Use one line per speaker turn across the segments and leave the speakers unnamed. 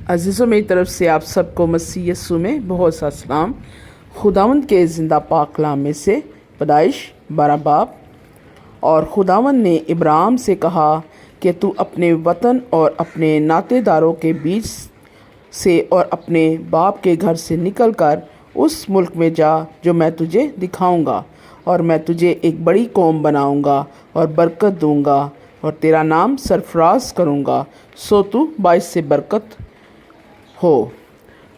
अज़ीज़ों मेरी तरफ से आप सबको मसीह यस्सु में बहुत सा सलाम। खुदावंद के ज़िंदा पाक कलाम में से पैदाइश 12 बाब। और खुदावंद ने इब्राहिम से कहा कि तू अपने वतन और अपने नातेदारों के बीच से और अपने बाप के घर से निकल कर उस मुल्क में जा जो मैं तुझे दिखाऊंगा, और मैं तुझे एक बड़ी कौम बनाऊंगा और बरकत दूंगा और तेरा नाम सरफराज करूंगा, सो तू बाइस से बरकत हो।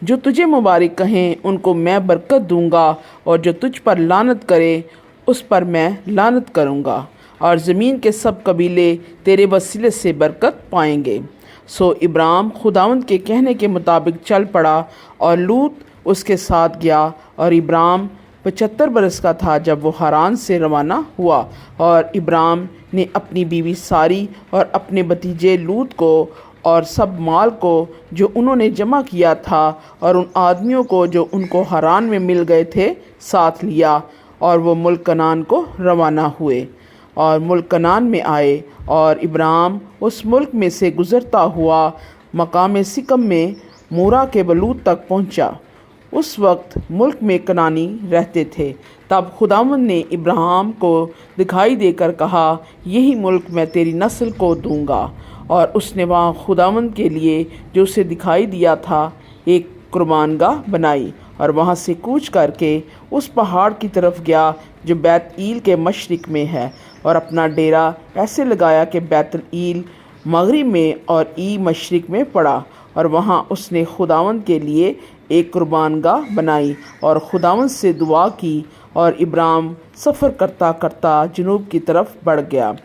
जो तुझे मुबारक कहें उनको मैं बरकत दूंगा, और जो तुझ पर लानत करे उस पर मैं लानत करूंगा, और ज़मीन के सब कबीले तेरे वसीले से बरकत पाएंगे। सो इब्राहिम खुदावंद के कहने के मुताबिक चल पड़ा, और लूत उसके साथ गया। और इब्राहिम 75 बरस का था जब वो हारान से रवाना हुआ। और इब्राहिम ने अपनी बीवी सारी और अपने भतीजे लूत को और सब माल को जो उन्होंने जमा किया था और उन आदमियों को जो उनको हारान में मिल गए थे साथ लिया, और वो मुल्क कनान को रवाना हुए और मुल्क कनान में आए। और इब्राहिम उस मुल्क में से गुज़रता हुआ मकाम सिकम में मूरा के बलूत तक पहुंचा। उस वक्त मुल्क में कनानी रहते थे। तब खुदावंद ने इब्राहिम को दिखाई देकर कहा, यही मुल्क मैं तेरी नस्ल को दूंगा। और उसने वहाँ खुदावंद के लिए जो उसे दिखाई दिया था एक कुर्बानगाह बनाई, और वहाँ से कूच करके उस पहाड़ की तरफ गया जो बैत-ईल के मशरिक़ में है, और अपना डेरा ऐसे लगाया कि बैत-ईल मगरिब में और ई मशरिक़ में पड़ा। और वहाँ उसने खुदावंद के लिए एक कुर्बानगाह बनाई और खुदावंद से दुआ की। और इब्राहिम सफ़र करता करता जनूब की तरफ बढ़ गया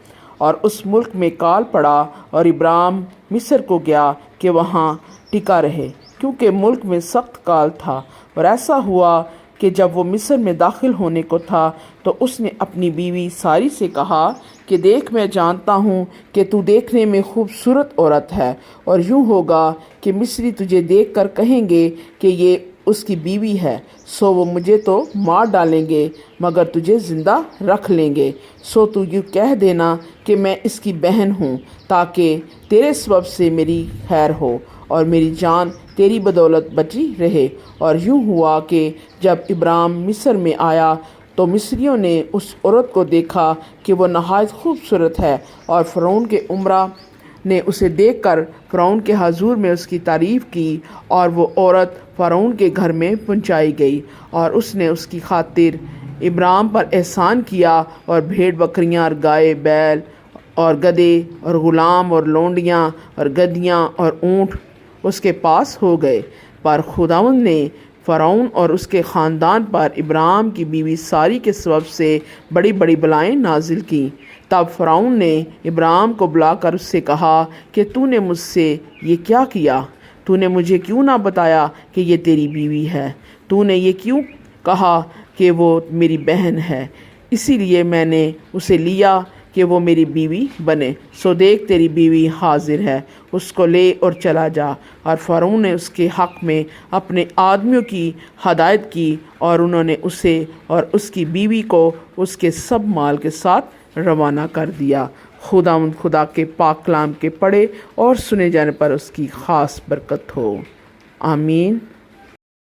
और उस मुल्क में काल पड़ा। और इब्राहिम मिस्र को गया कि वहाँ टिका रहे, क्योंकि मुल्क में सख्त काल था। और ऐसा हुआ कि जब वो मिस्र में दाखिल होने को था तो उसने अपनी बीवी सारी से कहा कि देख, मैं जानता हूँ कि तू देखने में खूबसूरत औरत है, और यूँ होगा कि मिस्री तुझे देखकर कहेंगे कि ये उसकी बीवी है, सो वो मुझे तो मार डालेंगे मगर तुझे ज़िंदा रख लेंगे। सो तू यूँ कह देना कि मैं इसकी बहन हूँ, ताकि तेरे सबब से मेरी खैर हो और मेरी जान तेरी बदौलत बची रहे। और यूँ हुआ कि जब इब्राहिम मिस्र में आया तो मिस्रियों ने उस औरत को देखा कि वो नहायत खूबसूरत है, और फ़िरौन के उमरा ने उसे देखकर फ़िरौन के हजूर में उसकी तारीफ़ की। और वो औरत फ़िरौन के घर में पहुंचाई गई, और उसने उसकी खातिर इब्राहिम पर एहसान किया, और भेड़ बकरियां और गाय बैल और गधे और ग़ुलाम और लौंडियां और गधियां और ऊँट उसके पास हो गए। पर खुदावंद ने फ़िरौन और उसके ख़ानदान पर इब्राहिम की बीवी सारी के सबब से बड़ी बड़ी बलाएँ नाजिल की। तब फ़िरौन ने इब्राहिम को बुलाकर उससे कहा कि तूने मुझसे ये क्या किया? तूने मुझे क्यों ना बताया कि ये तेरी बीवी है? तूने ये क्यों कहा कि वो मेरी बहन है? इसीलिए मैंने उसे लिया कि वो मेरी बीवी बने। सो देख, तेरी बीवी हाजिर है, उसको ले और चला जा। और फ़िरौन ने उसके हक़ में अपने आदमियों की हदायत की, और उन्होंने उसे और उसकी बीवी को उसके सब माल के साथ रवाना कर दिया। खुदावंद खुदा के पाक कलाम के पढ़े और सुने जाने पर उसकी ख़ास बरकत हो। आमीन।